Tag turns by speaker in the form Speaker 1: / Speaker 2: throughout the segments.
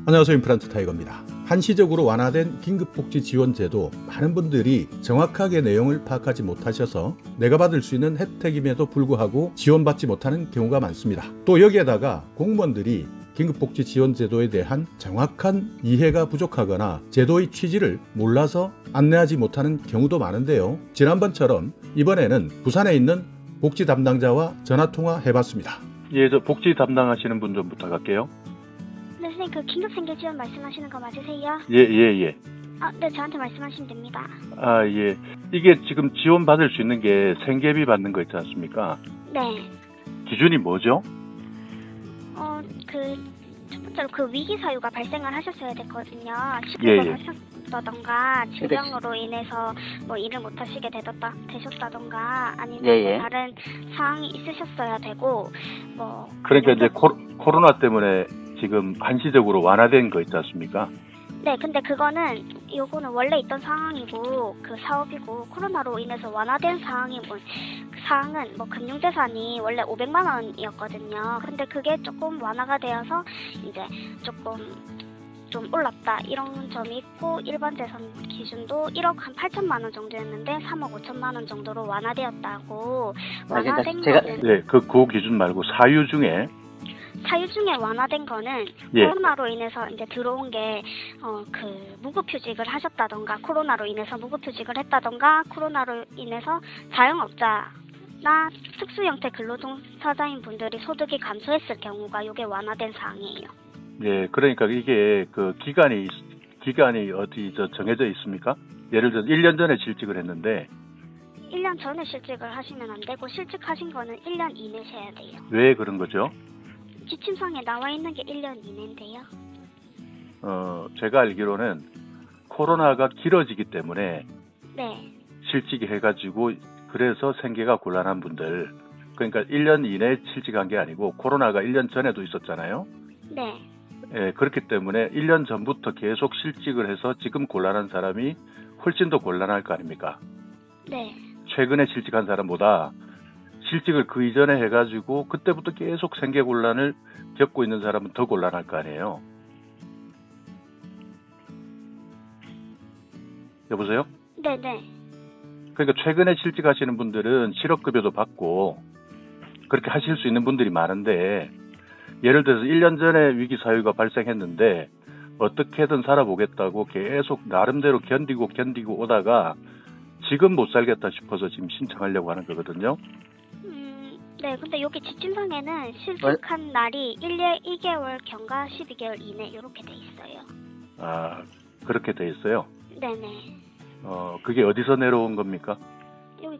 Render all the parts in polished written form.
Speaker 1: 안녕하세요. 임플란트 타이거입니다. 한시적으로 완화된 긴급복지지원제도, 많은 분들이 정확하게 내용을 파악하지 못하셔서 내가 받을 수 있는 혜택임에도 불구하고 지원받지 못하는 경우가 많습니다. 또 여기에다가 공무원들이 긴급복지지원제도에 대한 정확한 이해가 부족하거나 제도의 취지를 몰라서 안내하지 못하는 경우도 많은데요. 지난번처럼 이번에는 부산에 있는 복지 담당자와 전화통화 해봤습니다.
Speaker 2: 예, 저 복지 담당하시는 분 좀 부탁할게요.
Speaker 3: 네, 선생님, 그 긴급생계 지원 말씀하시는 거 맞으세요?
Speaker 2: 예.
Speaker 3: 네, 저한테 말씀하시면 됩니다.
Speaker 2: 아, 예. 이게 지금 지원받을 수 있는 게 생계비 받는 거 있지 않습니까?
Speaker 3: 네.
Speaker 2: 기준이 뭐죠?
Speaker 3: 첫 번째로 그 위기 사유가 발생을 하셨어야 됐거든요.
Speaker 2: 예.
Speaker 3: 시급을 하셨다던가, 질병으로 인해서 뭐 일을 못 하시게 되셨다던가, 아니면 다른 상황이 있으셨어야 되고,
Speaker 2: 그러니까 이제 코로나 때문에 지금 한시적으로 완화된 거 있지 않습니까?
Speaker 3: 네, 근데 요거는 원래 있던 상황이고, 그 사업이고, 코로나로 인해서 완화된 상황이고, 그 사항은 금융재산이 원래 500만 원이었거든요. 근데 그게 조금 완화가 되어서 이제 조금 좀 올랐다, 이런 점이 있고, 일반 재산 기준도 1억 한 8천만 원 정도였는데 3억 5천만 원 정도로 완화되었다고. 완화된 거는
Speaker 2: 네, 그 기준 말고 사유 중에
Speaker 3: 완화된 거는 코로나로 인해서 이제 들어온 게 무급휴직을 하셨다던가, 코로나로 인해서 무급휴직을 했다던가, 코로나로 인해서 자영업자나 특수형태 근로종사자인 분들이 소득이 감소했을 경우가 이게 완화된 사항이에요.
Speaker 2: 네, 그러니까 이게 그 기간이 어디 정해져 있습니까? 예를 들어 1년 전에 실직을 했는데
Speaker 3: 1년 전에 실직을 하시면 안 되고, 실직하신 거는 1년 이내셔야 돼요.
Speaker 2: 왜 그런 거죠?
Speaker 3: 지침상에 나와 있는 게 1년 이내인데요.
Speaker 2: 제가 알기로는 코로나가 길어지기 때문에 실직이 해가지고 그래서 생계가 곤란한 분들, 그러니까 1년 이내에 실직한 게 아니고 코로나가 1년 전에도 있었잖아요.
Speaker 3: 네.
Speaker 2: 예, 그렇기 때문에 1년 전부터 계속 실직을 해서 지금 곤란한 사람이 훨씬 더 곤란할 거 아닙니까?
Speaker 3: 네.
Speaker 2: 최근에 실직한 사람보다 실직을 그 이전에 해가지고 그때부터 계속 생계 곤란을 겪고 있는 사람은 더 곤란할 거 아니에요. 여보세요?
Speaker 3: 네네.
Speaker 2: 그러니까 최근에 실직하시는 분들은 실업급여도 받고 그렇게 하실 수 있는 분들이 많은데, 예를 들어서 1년 전에 위기 사유가 발생했는데 어떻게든 살아보겠다고 계속 나름대로 견디고 오다가 지금 못 살겠다 싶어서 지금 신청하려고 하는 거거든요.
Speaker 3: 네, 근데 여기 지침상에는 실직한 날이 1개월 경과 12개월 이내 이렇게 돼 있어요.
Speaker 2: 아, 그렇게 돼 있어요?
Speaker 3: 네네.
Speaker 2: 그게 어디서 내려온 겁니까?
Speaker 3: 여기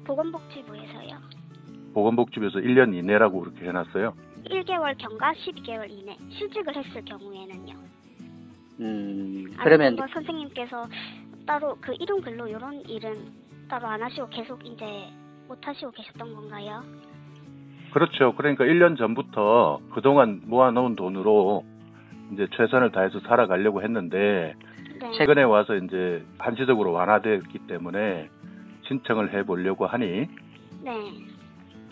Speaker 3: 보건복지부에서요.
Speaker 2: 보건복지부에서 1년 이내라고 그렇게 해놨어요?
Speaker 3: 1개월 경과 12개월 이내 실직을 했을 경우에는요.
Speaker 4: 그러면
Speaker 3: 선생님께서 따로 그 이동근로 이런 일은 따로 안 하시고 계속 이제 못 하시고 계셨던 건가요?
Speaker 2: 그렇죠. 그러니까 1년 전부터 그동안 모아놓은 돈으로 이제 최선을 다해서 살아가려고 했는데 최근에 와서 이제 한시적으로 완화됐기 때문에 신청을 해보려고 하니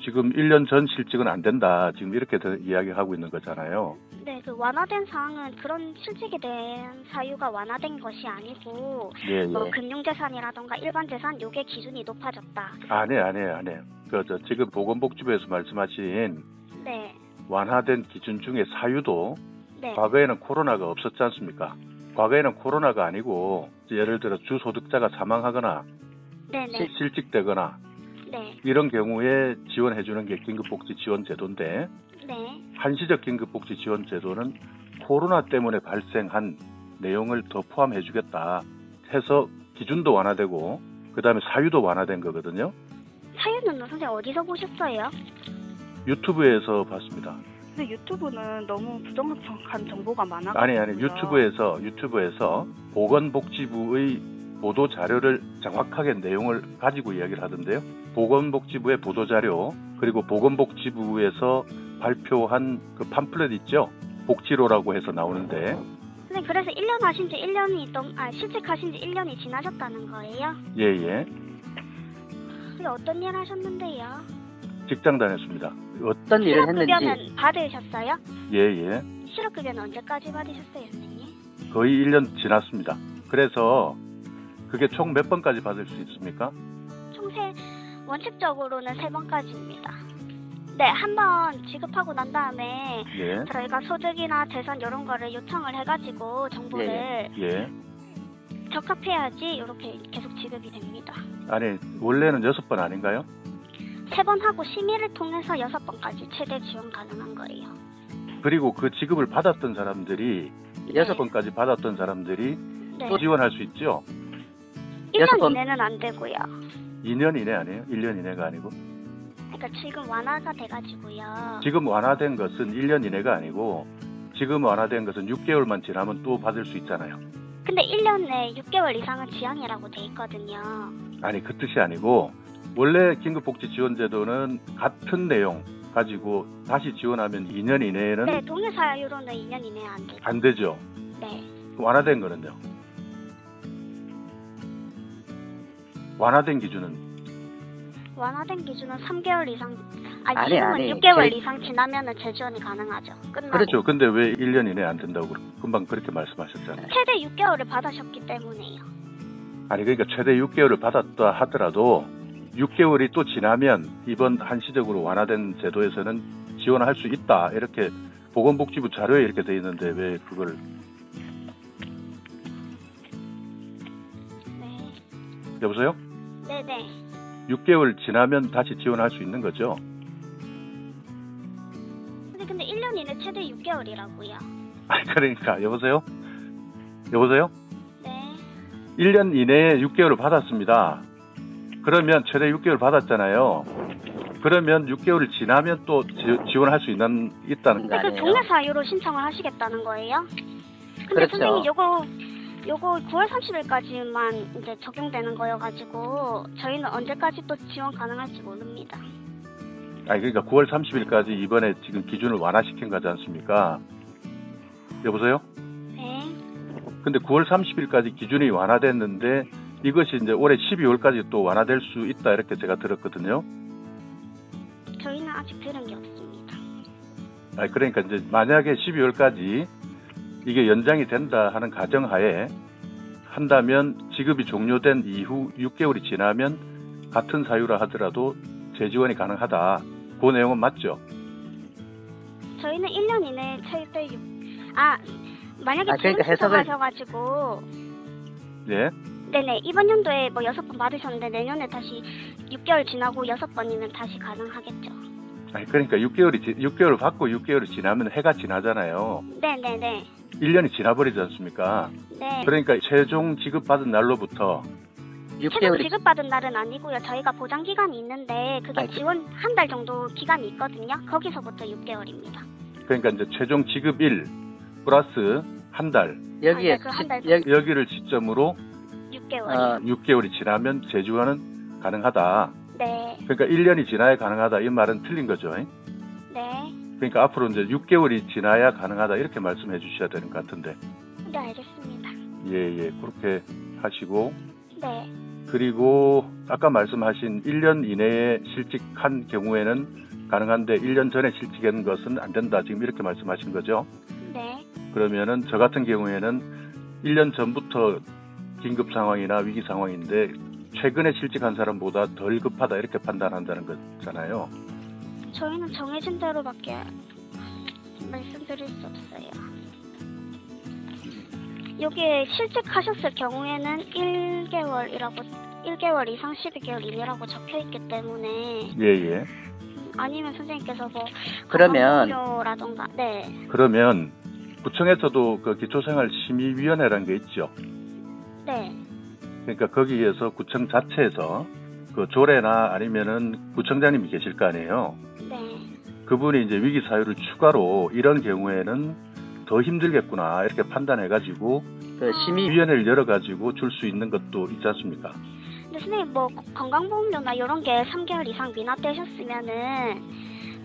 Speaker 2: 지금 1년 전 실직은 안 된다, 지금 이렇게 이야기하고 있는 거잖아요.
Speaker 3: 네, 그 완화된 사항은 그런 실직에 대한 사유가 완화된 것이 아니고 금융재산이라던가 일반재산 요게 기준이 높아졌다.
Speaker 2: 아니에요. 지금 보건복지부에서 말씀하신 완화된 기준 중에 사유도 과거에는 코로나가 없었지 않습니까? 과거에는 코로나가 아니고 예를 들어 주소득자가 사망하거나 실직되거나 이런 경우에 지원해주는 게 긴급복지지원제도인데 한시적 긴급복지지원제도는 코로나 때문에 발생한 내용을 더 포함해주겠다 해서 기준도 완화되고 그 다음에 사유도 완화된 거거든요.
Speaker 3: 사유는 선생님 어디서 보셨어요?
Speaker 2: 유튜브에서 봤습니다.
Speaker 5: 근데 유튜브는 너무 부정확한 정보가 많아서.
Speaker 2: 아니 유튜브에서 보건복지부의 보도 자료를 정확하게 내용을 가지고 이야기를 하던데요. 보건복지부의 보도 자료, 그리고 보건복지부에서 발표한 그 팜플렛 있죠? 복지로라고 해서 나오는데.
Speaker 3: 선생님, 그래서 1년 하신 지 1년이 실직하신 지 1년이 지나셨다는 거예요?
Speaker 2: 예.
Speaker 3: 근데 어떤 일 하셨는데요?
Speaker 2: 직장 다녔습니다.
Speaker 4: 어떤 일을 했는지.
Speaker 3: 급여는 받으셨어요?
Speaker 2: 예.
Speaker 3: 실업급여는 언제까지 받으셨어요, 선생님?
Speaker 2: 거의 1년 지났습니다. 그래서 그게 총 몇 번까지 받을 수 있습니까?
Speaker 3: 원칙적으로는 3번까지입니다. 네, 한 번 지급하고 난 다음에
Speaker 2: 예.
Speaker 3: 저희가 소득이나 재산 이런 거를 요청을 해가지고 정보를
Speaker 2: 예.
Speaker 3: 적합해야지 이렇게 계속 지급이 됩니다.
Speaker 2: 아니, 원래는 6번 아닌가요?
Speaker 3: 3번 하고 심의를 통해서 6번까지 최대 지원 가능한 거예요.
Speaker 2: 그리고 그 지급을 받았던 사람들이, 6번까지 받았던 사람들이
Speaker 3: 네.
Speaker 2: 또 지원할 수 있죠?
Speaker 3: 1년 이내는 안 되고요.
Speaker 2: 2년 이내 아니에요? 1년 이내가 아니고?
Speaker 3: 그러니까 지금 완화가 돼가지고요.
Speaker 2: 지금 완화된 것은 1년 이내가 아니고, 지금 완화된 것은 6개월만 지나면 또 받을 수 있잖아요.
Speaker 3: 근데 1년에 6개월 이상은 지양이라고 돼 있거든요.
Speaker 2: 아니, 그 뜻이 아니고, 원래 긴급복지지원제도는 같은 내용 가지고 다시 지원하면 2년 이내에는
Speaker 3: 네, 동일 사유로는 2년 이내에 안 되죠.
Speaker 2: 안 되죠.
Speaker 3: 네.
Speaker 2: 완화된 거는요? 완화된 기준은
Speaker 3: 완화된 기준은 3개월 이상,
Speaker 4: 아니,
Speaker 3: 지금은
Speaker 4: 아니,
Speaker 3: 6개월 이상 지나면은 재지원이 가능하죠. 끝나고.
Speaker 2: 그렇죠. 근데 왜 1년 이내 안 된다고 금방 그렇게 말씀하셨잖아요.
Speaker 3: 최대 6개월을 받으셨기 때문에요.
Speaker 2: 아니, 그러니까 최대 6개월을 받았다 하더라도 6개월이 또 지나면 이번 한시적으로 완화된 제도에서는 지원할 수 있다, 이렇게 보건복지부 자료에 이렇게 돼 있는데 왜 그걸
Speaker 3: 네.
Speaker 2: 여보세요?
Speaker 3: 네네.
Speaker 2: 6개월 지나면 다시 지원할 수 있는 거죠?
Speaker 3: 근데 1년 이내 최대 6개월이라고요.
Speaker 2: 아니, 그러니까 여보세요? 여보세요?
Speaker 3: 네.
Speaker 2: 1년 이내에 6개월을 받았습니다. 그러면 최대 6개월 받았잖아요. 그러면 6개월을 지나면 또 지원할 수 있다는 거
Speaker 3: 그러니까
Speaker 2: 아니에요?
Speaker 3: 동네 사유로 신청을 하시겠다는 거예요? 근데
Speaker 4: 그렇죠.
Speaker 3: 선생님 요거 9월 30일까지만 이제 적용되는 거여가지고 저희는 언제까지 또 지원 가능할지 모릅니다.
Speaker 2: 아니, 그러니까 9월 30일까지 이번에 지금 기준을 완화시킨 거지 않습니까? 여보세요?
Speaker 3: 네.
Speaker 2: 근데 9월 30일까지 기준이 완화됐는데 이것이 이제 올해 12월까지 또 완화될 수 있다, 이렇게 제가 들었거든요.
Speaker 3: 저희는 아직 들은 게 없습니다.
Speaker 2: 아니, 그러니까 이제 만약에 12월까지 이게 연장이 된다 하는 가정하에 한다면 지급이 종료된 이후 6개월이 지나면 같은 사유라 하더라도 재지원이 가능하다. 그 내용은 맞죠?
Speaker 3: 저희는 1년 이내에 최대 만약에
Speaker 4: 그러니까
Speaker 3: 지원
Speaker 4: 해석을-
Speaker 3: 신청하셔가지고
Speaker 2: 예.
Speaker 3: 네네, 이번 연도에 뭐 6번 받으셨는데 내년에 다시 6개월 지나고 6번이면 다시 가능하겠죠.
Speaker 2: 아니, 그러니까 6개월 받고 6개월이 지나면 해가 지나잖아요.
Speaker 3: 네네네.
Speaker 2: 1년이 지나버리지 않습니까?
Speaker 3: 네.
Speaker 2: 그러니까 최종 지급받은 날로부터
Speaker 3: 최종
Speaker 4: 6개월이
Speaker 3: 지급받은 날은 아니고요. 저희가 보장 기간이 있는데 그게
Speaker 4: 아니,
Speaker 3: 지원 한 달 정도 기간이 있거든요. 거기서부터 6개월입니다.
Speaker 2: 그러니까 이제 최종 지급일 플러스 한 달,
Speaker 4: 여기에
Speaker 3: 그 한 달
Speaker 2: 여기를 시점으로
Speaker 3: 6개월.
Speaker 2: 6개월이 지나면 재지원은 가능하다.
Speaker 3: 네.
Speaker 2: 그러니까 1년이 지나야 가능하다, 이 말은 틀린 거죠.
Speaker 3: 네.
Speaker 2: 그러니까 앞으로 이제 6개월이 지나야 가능하다, 이렇게 말씀해 주셔야 되는 것 같은데.
Speaker 3: 네, 알겠습니다.
Speaker 2: 예, 그렇게 하시고,
Speaker 3: 네.
Speaker 2: 그리고 아까 말씀하신 1년 이내에 실직한 경우에는 가능한데 1년 전에 실직한 것은 안 된다, 지금 이렇게 말씀하신 거죠.
Speaker 3: 네.
Speaker 2: 그러면은 저 같은 경우에는 1년 전부터 긴급 상황이나 위기 상황인데 최근에 실직한 사람보다 덜 급하다, 이렇게 판단한다는 거잖아요.
Speaker 3: 저희는 정해진 대로밖에 말씀드릴 수 없어요. 여기에 실직하셨을 경우에는 1개월 이상 12개월 이내라고 적혀있기 때문에
Speaker 2: 예.
Speaker 3: 아니면 선생님께서 뭐
Speaker 4: 그러면
Speaker 3: 라던가 네.
Speaker 2: 그러면 구청에서도 그 기초생활심의위원회라는 게 있죠.
Speaker 3: 네.
Speaker 2: 그러니까 거기에서 구청 자체에서 그 조례나 아니면은 구청장님이 계실 거 아니에요.
Speaker 3: 네.
Speaker 2: 그분이 이제 위기 사유를 추가로 이런 경우에는 더 힘들겠구나, 이렇게 판단해가지고
Speaker 4: 그 심의
Speaker 2: 위원회를 열어가지고 줄 수 있는 것도 있지 않습니까?
Speaker 3: 근데 선생님 뭐 건강보험료나 이런 게 3개월 이상 미납되셨으면은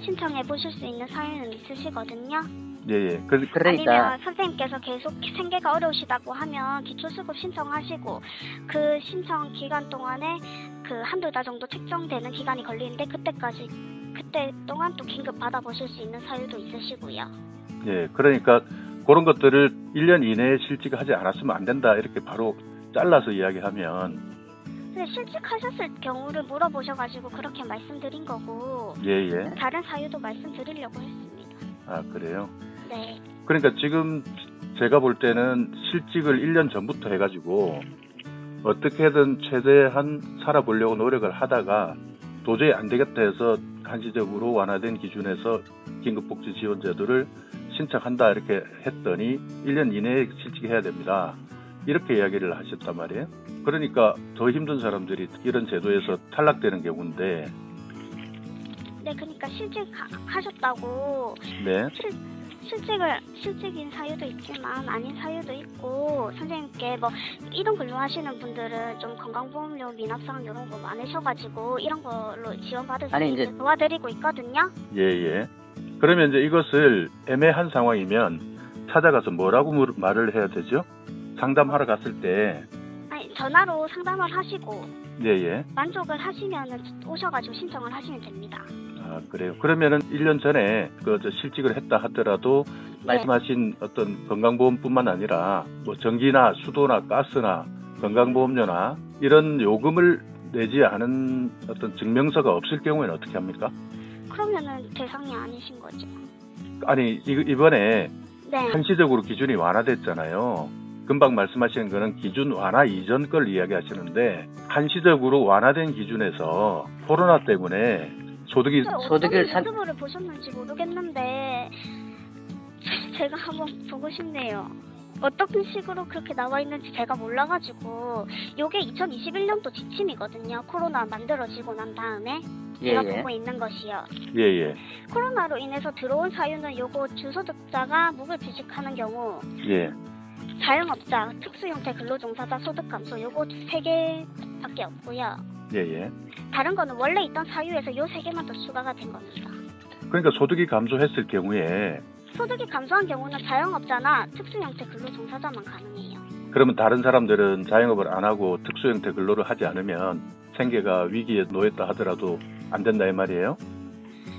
Speaker 3: 신청해 보실 수 있는 사유는 있으시거든요.
Speaker 2: 예.
Speaker 4: 그러니까
Speaker 3: 아니면 선생님께서 계속 생계가 어려우시다고 하면 기초수급 신청하시고 그 신청 기간 동안에 그 한두 달 정도 책정되는 기간이 걸리는데 그때 동안 또 긴급 받아보실 수 있는 사유도 있으시고요.
Speaker 2: 예, 그러니까 그런 것들을 1년 이내에 실직하지 않았으면 안 된다 이렇게 바로 잘라서 이야기하면.
Speaker 3: 근데 실직하셨을 경우를 물어보셔가지고 그렇게 말씀드린 거고
Speaker 2: 예.
Speaker 3: 다른 사유도 말씀드리려고 했습니다.
Speaker 2: 아, 그래요?
Speaker 3: 네.
Speaker 2: 그러니까 지금 제가 볼 때는 실직을 1년 전부터 해가지고 어떻게든 최대한 살아보려고 노력을 하다가 도저히 안 되겠다 해서 한시적으로 완화된 기준에서 긴급복지지원제도를 신청한다 이렇게 했더니 1년 이내에 실직해야 됩니다. 이렇게 이야기를 하셨단 말이에요. 그러니까 더 힘든 사람들이 이런 제도에서 탈락되는 경우인데.
Speaker 3: 네, 그러니까 실직하셨다고.
Speaker 2: 네.
Speaker 3: 실직인 사유도 있지만 아닌 사유도 있고 선생님께 뭐 이런 근로하시는 분들은 좀 건강보험료 미납사항 이런 거 많으셔가지고 이런 걸로 지원받을 수 있게 도와드리고 있거든요.
Speaker 2: 예. 그러면 이제 이것을 애매한 상황이면 찾아가서 뭐라고 말을 해야 되죠? 상담하러 갔을 때.
Speaker 3: 아니, 전화로 상담을 하시고
Speaker 2: 예.
Speaker 3: 만족을 하시면은 오셔가지고 신청을 하시면 됩니다.
Speaker 2: 아, 그래요. 그러면은 1년 전에 실직을 했다 하더라도 말씀하신 어떤 건강보험뿐만 아니라 뭐 전기나 수도나 가스나 건강보험료나 이런 요금을 내지 않은 어떤 증명서가 없을 경우에는 어떻게 합니까?
Speaker 3: 그러면은 대상이 아니신 거죠.
Speaker 2: 아니, 이번에
Speaker 3: 네.
Speaker 2: 한시적으로 기준이 완화됐잖아요. 금방 말씀하시는 거는 기준 완화 이전 걸 이야기하시는데 한시적으로 완화된 기준에서 코로나 때문에 소득을
Speaker 3: 유튜브를 보셨는지 모르겠는데 제가 한번 보고 싶네요. 어떤 식으로 그렇게 나와 있는지 제가 몰라가지고 요게 2021년도 지침이거든요. 코로나 만들어지고 난 다음에 제가 보고 있는 것이요.
Speaker 2: 예.
Speaker 3: 코로나로 인해서 들어온 사유는 요거 주소득자가 무급휴직하는 경우, 자영업자, 특수형태 근로종사자 소득 감소 요거 3개밖에 없고요.
Speaker 2: 예.
Speaker 3: 다른 거는 원래 있던 사유에서 요 3개만 더 추가가 된 겁니다.
Speaker 2: 그러니까 소득이 감소했을 경우에
Speaker 3: 소득이 감소한 경우는 자영업자나 특수형태 근로종사자만 가능해요.
Speaker 2: 그러면 다른 사람들은 자영업을 안 하고 특수형태 근로를 하지 않으면 생계가 위기에 놓였다 하더라도 안 된다 이 말이에요?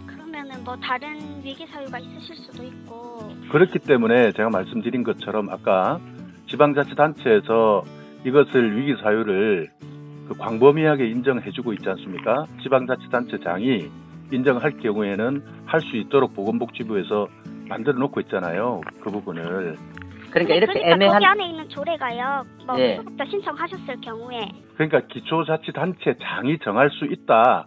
Speaker 3: 그러면은 뭐 다른 위기 사유가 있으실 수도 있고.
Speaker 2: 그렇기 때문에 제가 말씀드린 것처럼 아까 지방자치단체에서 이것을 위기 사유를 광범위하게 인정해주고 있지 않습니까? 지방자치단체장이 인정할 경우에는 할 수 있도록 보건복지부에서 만들어 놓고 있잖아요. 그 부분을.
Speaker 4: 그러니까 이렇게 애매한
Speaker 3: 거기 안에 있는 조례가요. 뭐 소득자 신청하셨을 경우에.
Speaker 2: 그러니까 기초자치단체장이 정할 수 있다.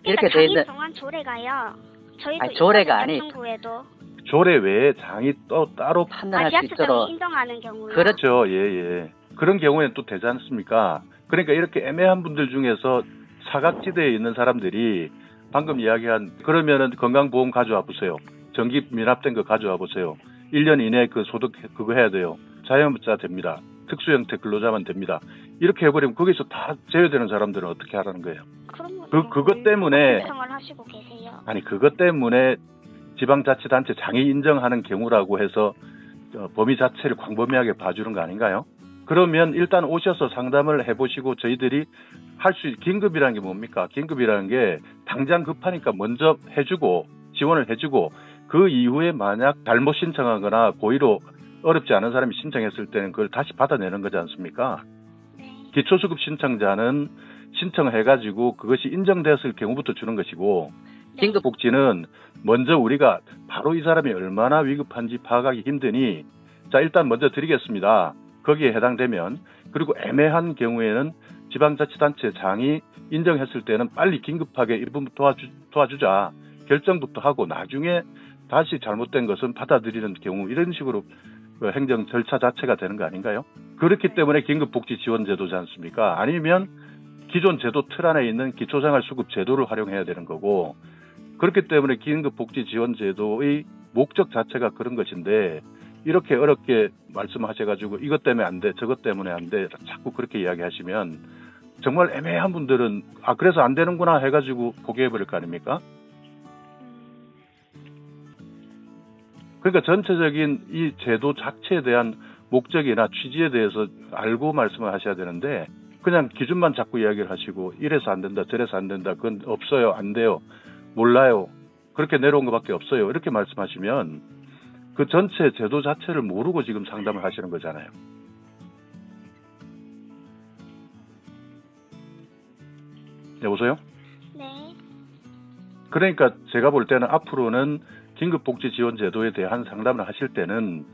Speaker 3: 이렇게 돼 있는. 장이 정한 조례가요. 저희도
Speaker 4: 조례가 아니.
Speaker 3: 정부에도.
Speaker 2: 조례 외에 장이 또 따로
Speaker 4: 판단할 수 있도록
Speaker 3: 인정하는 경우요.
Speaker 2: 그렇죠. 예. 그런 경우에는 또 되지 않습니까? 그러니까 이렇게 애매한 분들 중에서 사각지대에 있는 사람들이 방금 이야기한 그러면은 건강보험 가져와 보세요. 전기 미납된 거 가져와 보세요. 1년 이내에 그 소득 그거 해야 돼요. 자영업자 됩니다. 특수형태 근로자만 됩니다. 이렇게 해버리면 거기서 다 제외되는 사람들은 어떻게 하라는 거예요? 그것 때문에
Speaker 3: 신청을 하시고 계세요.
Speaker 2: 아니 그것 때문에 지방자치단체 장이 인정하는 경우라고 해서 범위 자체를 광범위하게 봐주는 거 아닌가요? 그러면 일단 오셔서 상담을 해보시고 저희들이 할 수 긴급이라는 게 뭡니까? 긴급이라는 게 당장 급하니까 먼저 해주고 지원을 해주고 그 이후에 만약 잘못 신청하거나 고의로 어렵지 않은 사람이 신청했을 때는 그걸 다시 받아내는 거지 않습니까? 기초수급 신청자는 신청해가지고 그것이 인정되었을 경우부터 주는 것이고 긴급복지는 먼저 우리가 바로 이 사람이 얼마나 위급한지 파악하기 힘드니 자 일단 먼저 드리겠습니다. 거기에 해당되면 그리고 애매한 경우에는 지방자치단체장이 인정했을 때는 빨리 긴급하게 이 부분 도와주자 결정부터 하고 나중에 다시 잘못된 것은 받아들이는 경우 이런 식으로 행정 절차 자체가 되는 거 아닌가요? 그렇기 때문에 긴급복지지원제도지 않습니까? 아니면 기존 제도 틀 안에 있는 기초생활수급제도를 활용해야 되는 거고 그렇기 때문에 긴급복지지원제도의 목적 자체가 그런 것인데 이렇게 어렵게 말씀하셔가지고 이것 때문에 안 돼, 저것 때문에 안 돼 자꾸 그렇게 이야기하시면 정말 애매한 분들은 아 그래서 안 되는구나 해가지고 포기해버릴 거 아닙니까? 그러니까 전체적인 이 제도 자체에 대한 목적이나 취지에 대해서 알고 말씀을 하셔야 되는데 그냥 기준만 자꾸 이야기를 하시고 이래서 안 된다 저래서 안 된다 그건 없어요 안 돼요 몰라요 그렇게 내려온 것밖에 없어요 이렇게 말씀하시면 그 전체 제도 자체를 모르고 지금 상담을 하시는 거잖아요. 여보세요?
Speaker 3: 네.
Speaker 2: 그러니까 제가 볼 때는 앞으로는 긴급복지지원제도에 대한 상담을 하실 때는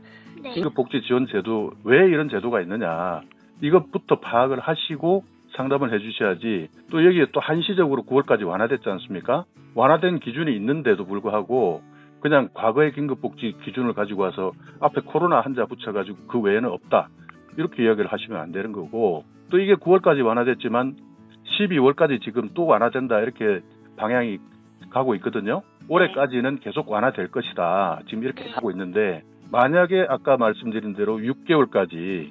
Speaker 3: 네.
Speaker 2: 긴급복지지원제도 왜 이런 제도가 있느냐 이것부터 파악을 하시고 상담을 해주셔야지. 또 여기에 또 한시적으로 9월까지 완화됐지 않습니까? 완화된 기준이 있는데도 불구하고 그냥 과거의 긴급복지 기준을 가지고 와서 앞에 코로나 환자 붙여가지고 그 외에는 없다 이렇게 이야기를 하시면 안 되는 거고, 또 이게 9월까지 완화됐지만 12월까지 지금 또 완화된다 이렇게 방향이 가고 있거든요. 올해까지는 계속 완화될 것이다 지금 이렇게 하고 있는데, 만약에 아까 말씀드린 대로 6개월까지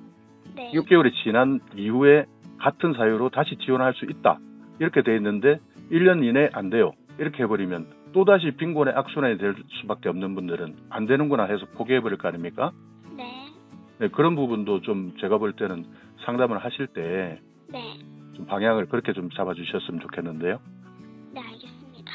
Speaker 3: 네.
Speaker 2: 6개월이 지난 이후에 같은 사유로 다시 지원할 수 있다 이렇게 돼 있는데 1년 이내 안 돼요 이렇게 해버리면 또다시 빈곤의 악순환이 될 수밖에 없는 분들은 안 되는구나 해서 포기해버릴 거 아닙니까?
Speaker 3: 네.
Speaker 2: 네, 그런 부분도 좀 제가 볼 때는 상담을 하실 때 좀
Speaker 3: 네.
Speaker 2: 방향을 그렇게 좀 잡아주셨으면 좋겠는데요.
Speaker 3: 네, 알겠습니다.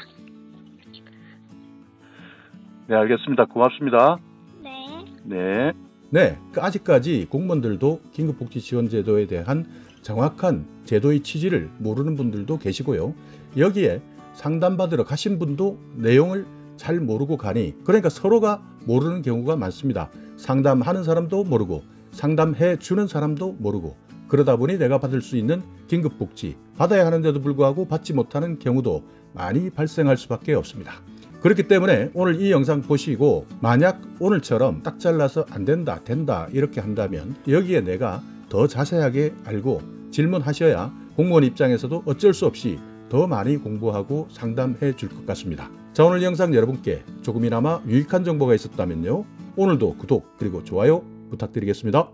Speaker 2: 네, 알겠습니다. 고맙습니다.
Speaker 3: 네.
Speaker 2: 네.
Speaker 1: 네, 아직까지 공무원들도 긴급복지지원제도에 대한 정확한 제도의 취지를 모르는 분들도 계시고요. 여기에 상담받으러 가신 분도 내용을 잘 모르고 가니, 그러니까 서로가 모르는 경우가 많습니다. 상담하는 사람도 모르고 상담해 주는 사람도 모르고, 그러다 보니 내가 받을 수 있는 긴급복지 받아야 하는데도 불구하고 받지 못하는 경우도 많이 발생할 수밖에 없습니다. 그렇기 때문에 오늘 이 영상 보시고 만약 오늘처럼 딱 잘라서 안 된다, 된다 이렇게 한다면 여기에 내가 더 자세하게 알고 질문하셔야 공무원 입장에서도 어쩔 수 없이 더 많이 공부하고 상담해 줄 것 같습니다. 자, 오늘 영상 여러분께 조금이나마 유익한 정보가 있었다면요, 오늘도 구독 그리고 좋아요 부탁드리겠습니다.